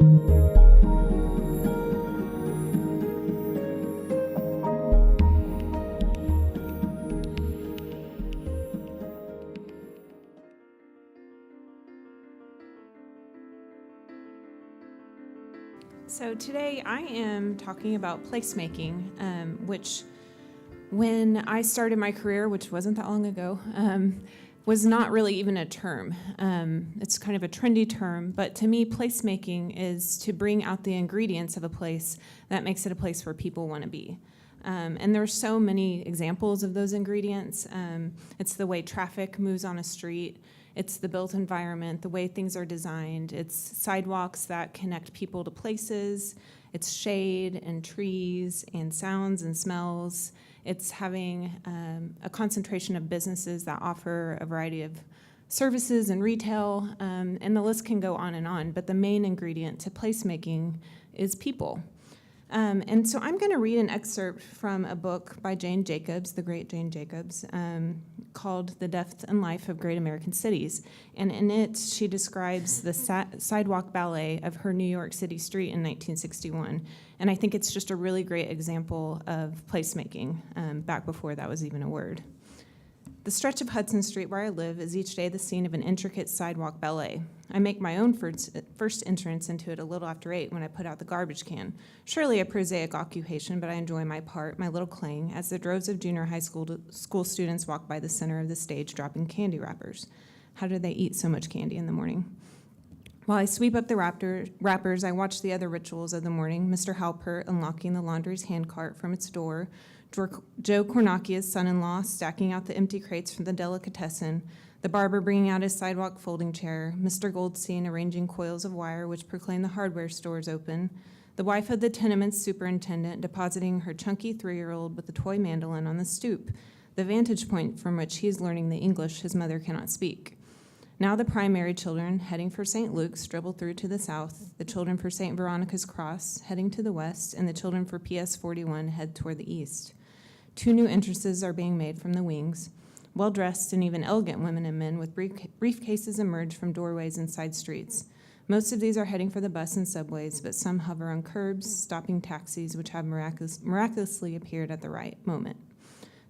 So today I am talking about placemaking, which when I started my career, which wasn't that long ago, was not really even a term. It's kind of a trendy term, but to me, placemaking is to bring out the ingredients of a place that makes it a place where people want to be. And there are so many examples of those ingredients. It's the way traffic moves on a street. It's the built environment, the way things are designed. It's sidewalks that connect people to places. It's shade and trees and sounds and smells. It's having a concentration of businesses that offer a variety of services and retail, and the list can go on and on. But the main ingredient to placemaking is people. And so I'm going to read an excerpt from a book by Jane Jacobs, the great Jane Jacobs, called The Death and Life of Great American Cities. And in it, she describes the sidewalk ballet of her New York City street in 1961. And I think it's just a really great example of placemaking, back before that was even a word. The stretch of Hudson Street where I live is each day the scene of an intricate sidewalk ballet. I make my own first entrance into it a little after 8 when I put out the garbage can. Surely a prosaic occupation, but I enjoy my part, my little clang, as the droves of junior high school students walk by the center of the stage dropping candy wrappers. How do they eat so much candy in the morning? While I sweep up the wrappers, I watch the other rituals of the morning, Mr. Halpert unlocking the laundry's handcart from its door, Joe Cornacchia's son-in-law stacking out the empty crates from the delicatessen, the barber bringing out his sidewalk folding chair, Mr. Goldstein arranging coils of wire which proclaim the hardware stores open, the wife of the tenement's superintendent depositing her chunky 3-year-old with a toy mandolin on the stoop, the vantage point from which he is learning the English his mother cannot speak. Now the primary children, heading for St. Luke's, dribble through to the south, the children for St. Veronica's Cross, heading to the west, and the children for PS 41 head toward the east. 2 new entrances are being made from the wings. Well-dressed and even elegant women and men with briefcases emerge from doorways and side streets. Most of these are heading for the bus and subways, but some hover on curbs, stopping taxis which have miraculously appeared at the right moment.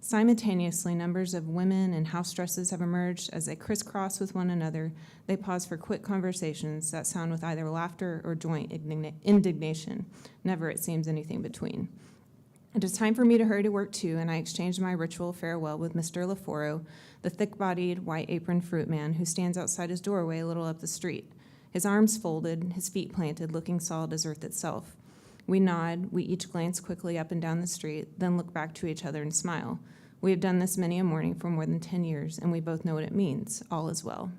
Simultaneously, numbers of women in house dresses have emerged. As they crisscross with one another, they pause for quick conversations that sound with either laughter or joint indignation. Never, it seems, anything between. It is time for me to hurry to work, too, and I exchange my ritual farewell with Mr. LaForo, the thick-bodied, white-aproned fruit man who stands outside his doorway a little up the street, his arms folded, his feet planted, looking solid as earth itself. We nod, we each glance quickly up and down the street, then look back to each other and smile. We have done this many a morning for more than 10 years, and we both know what it means. All is well.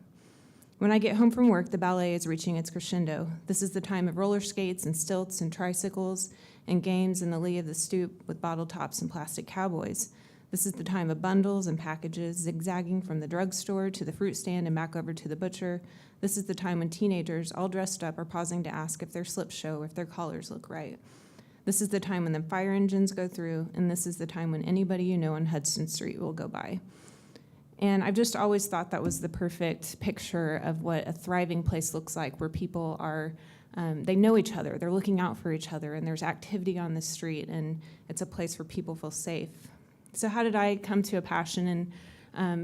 When I get home from work, the ballet is reaching its crescendo. This is the time of roller skates and stilts and tricycles and games in the lee of the stoop with bottle tops and plastic cowboys. This is the time of bundles and packages, zigzagging from the drugstore to the fruit stand and back over to the butcher. This is the time when teenagers, all dressed up, are pausing to ask if their slips show or if their collars look right. This is the time when the fire engines go through, and this is the time when anybody you know on Hudson Street will go by. And I've just always thought that was the perfect picture of what a thriving place looks like, where people are, they know each other, they're looking out for each other, and there's activity on the street, and it's a place where people feel safe. So how did I come to a passion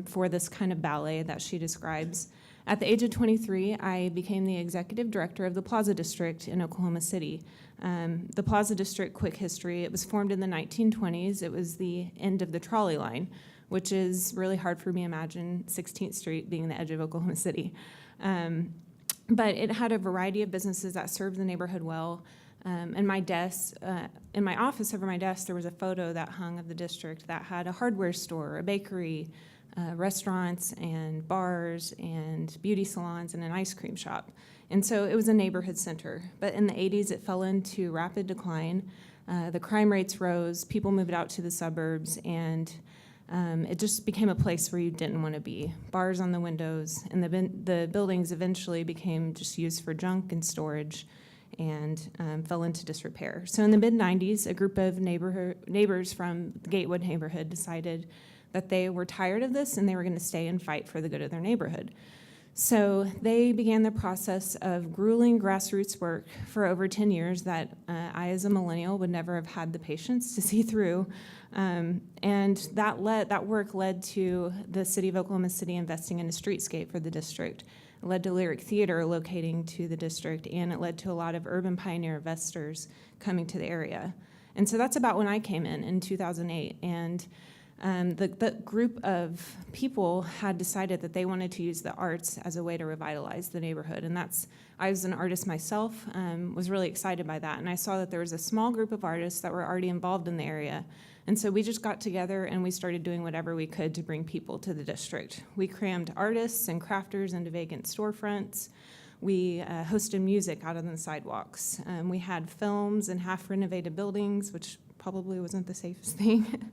for this kind of ballet that she describes? At the age of 23, I became the executive director of the Plaza District in Oklahoma City. The Plaza District, quick history, it was formed in the 1920s. It was the end of the trolley line, which is really hard for me to imagine 16th Street being the edge of Oklahoma City. But it had a variety of businesses that served the neighborhood well. And my desk, in my office over my desk, there was a photo that hung of the district that had a hardware store, a bakery, restaurants and bars and beauty salons and an ice cream shop. And so it was a neighborhood center. But in the 80s, it fell into rapid decline. The crime rates rose, people moved out to the suburbs, and it just became a place where you didn't want to be. Bars on the windows, and the buildings eventually became just used for junk and storage and fell into disrepair. So in the mid-90s, a group of neighbors from the Gatewood neighborhood decided that they were tired of this and they were going to stay and fight for the good of their neighborhood. So they began the process of grueling grassroots work for over 10 years that I, as a millennial, would never have had the patience to see through. And that work led to the City of Oklahoma City investing in a streetscape for the district. It led to Lyric Theater locating to the district, and it led to a lot of urban pioneer investors coming to the area. And so that's about when I came in 2008. And the group of people had decided that they wanted to use the arts as a way to revitalize the neighborhood. And I was an artist myself, was really excited by that. And I saw that there was a small group of artists that were already involved in the area. And so we just got together and we started doing whatever we could to bring people to the district. We crammed artists and crafters into vacant storefronts. We hosted music out on the sidewalks. We had films in half-renovated buildings, which probably wasn't the safest thing.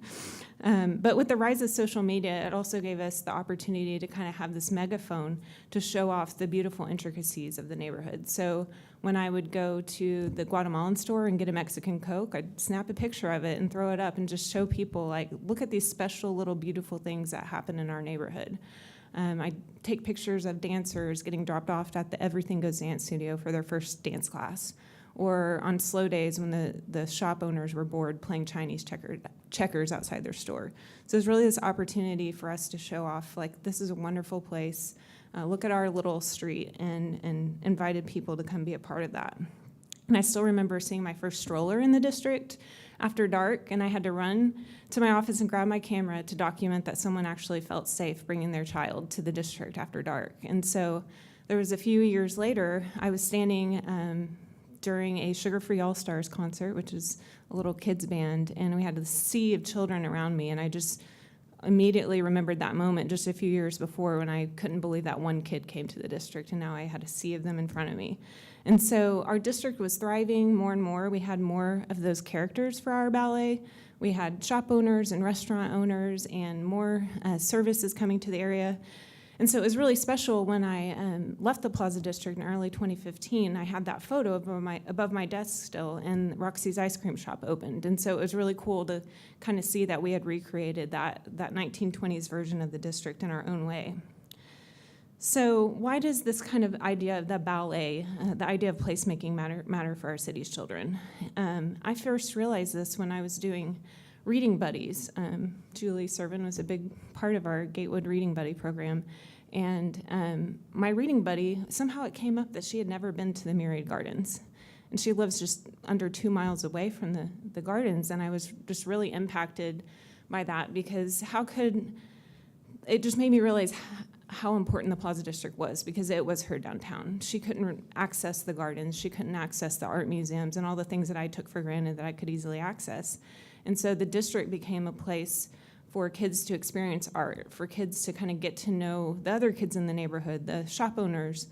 But with the rise of social media, it also gave us the opportunity to kind of have this megaphone to show off the beautiful intricacies of the neighborhood. So when I would go to the Guatemalan store and get a Mexican Coke, I'd snap a picture of it and throw it up and just show people, like, look at these special little beautiful things that happen in our neighborhood. I take pictures of dancers getting dropped off at the Everything Goes Dance Studio for their first dance class, or on slow days when the shop owners were bored playing Chinese checkers outside their store. So it's really this opportunity for us to show off, like, this is a wonderful place. Look at our little street, and invited people to come be a part of that. And I still remember seeing my first stroller in the district after dark, and I had to run to my office and grab my camera to document that someone actually felt safe bringing their child to the district after dark. And so there was a few years later, I was standing during a Sugar Free All-Stars concert, which is a little kids band, and we had a sea of children around me, and I just immediately remembered that moment just a few years before when I couldn't believe that one kid came to the district, and now I had a sea of them in front of me. And so our district was thriving more and more. We had more of those characters for our ballet. We had shop owners and restaurant owners and more services coming to the area. And so it was really special when I left the Plaza District in early 2015. I had that photo above my desk still, and Roxy's Ice Cream Shop opened. And so it was really cool to kind of see that we had recreated that 1920s version of the district in our own way. So why does this kind of idea of the ballet, the idea of placemaking matter for our city's children? I first realized this when I was doing reading buddies. Julie Servin was a big part of our Gatewood Reading Buddy program. And my reading buddy, somehow it came up that she had never been to the Myriad Gardens. And she lives just under 2 miles away from the gardens. And I was just really impacted by that, because it just made me realize how important the Plaza District was, because it was her downtown. She couldn't access the gardens. She couldn't access the art museums and all the things that I took for granted that I could easily access. And so the district became a place for kids to experience art, for kids to kind of get to know the other kids in the neighborhood, the shop owners.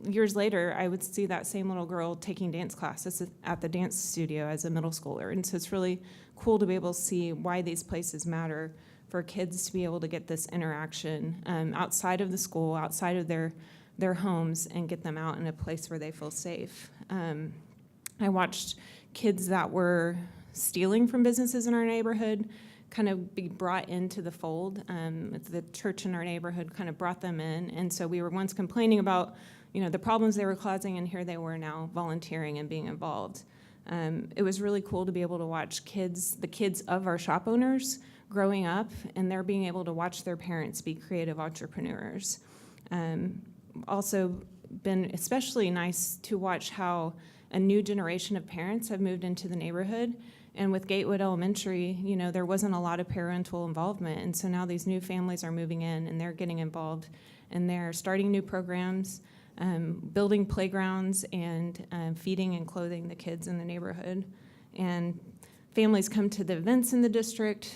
Years later, I would see that same little girl taking dance classes at the dance studio as a middle schooler. And so it's really cool to be able to see why these places matter for kids to be able to get this interaction outside of the school, outside of their homes, and get them out in a place where they feel safe. I watched kids that were stealing from businesses in our neighborhood kind of be brought into the fold. The church in our neighborhood kind of brought them in, and so we were once complaining about, the problems they were causing, and here they were now volunteering and being involved. It was really cool to be able to watch the kids of our shop owners growing up, and they're being able to watch their parents be creative entrepreneurs. Also been especially nice to watch how a new generation of parents have moved into the neighborhood. And with Gatewood Elementary, there wasn't a lot of parental involvement. And so now these new families are moving in, and they're getting involved, and they're starting new programs, building playgrounds, and feeding and clothing the kids in the neighborhood. And families come to the events in the district.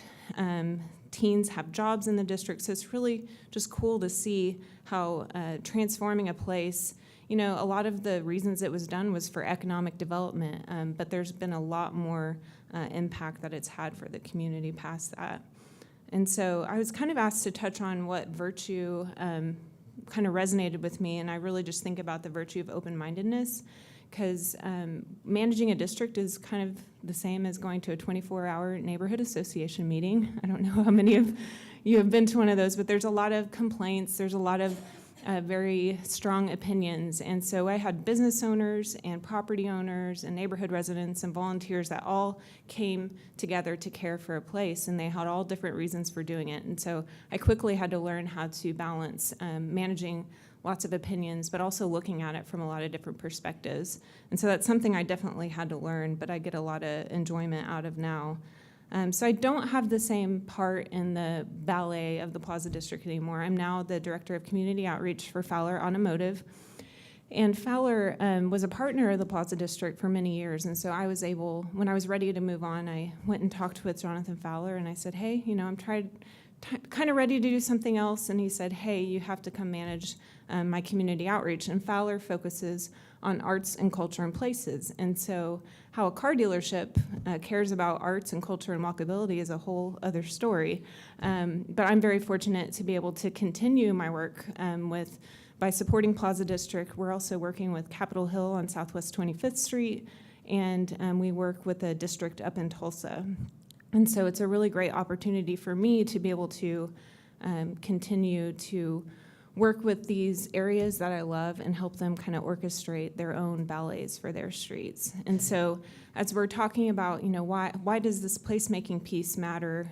Teens have jobs in the district. So it's really just cool to see how transforming a place, a lot of the reasons it was done was for economic development, but there's been a lot more impact that it's had for the community past that. And so I was kind of asked to touch on what virtue kind of resonated with me, and I really just think about the virtue of open-mindedness, because managing a district is kind of the same as going to a 24-hour neighborhood association meeting. I don't know how many of you have been to one of those, but there's a lot of complaints, there's a lot of very strong opinions. And so I had business owners and property owners and neighborhood residents and volunteers that all came together to care for a place, and they had all different reasons for doing it. And so I quickly had to learn how to balance managing lots of opinions, but also looking at it from a lot of different perspectives. And so that's something I definitely had to learn, but I get a lot of enjoyment out of now. So I don't have the same part in the ballet of the Plaza District anymore. I'm now the Director of Community Outreach for Fowler Automotive. And Fowler was a partner of the Plaza District for many years. And so I was able, when I was ready to move on, I went and talked with Jonathan Fowler, and I said, hey, I'm kind of ready to do something else. And he said, hey, you have to come manage my community outreach. And Fowler focuses on arts and culture and places. And so how a car dealership cares about arts and culture and walkability is a whole other story. But I'm very fortunate to be able to continue my work by supporting Plaza District. We're also working with Capitol Hill on Southwest 25th Street, and we work with a district up in Tulsa. And so it's a really great opportunity for me to be able to continue to work with these areas that I love and help them kind of orchestrate their own ballets for their streets. And so as we're talking about, why does this placemaking piece matter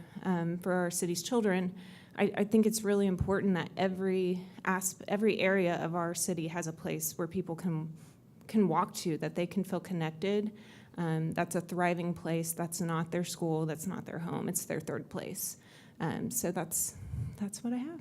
for our city's children, I think it's really important that every area of our city has a place where people can walk to, that they can feel connected. That's a thriving place. That's not their school. That's not their home. It's their third place. So that's what I have.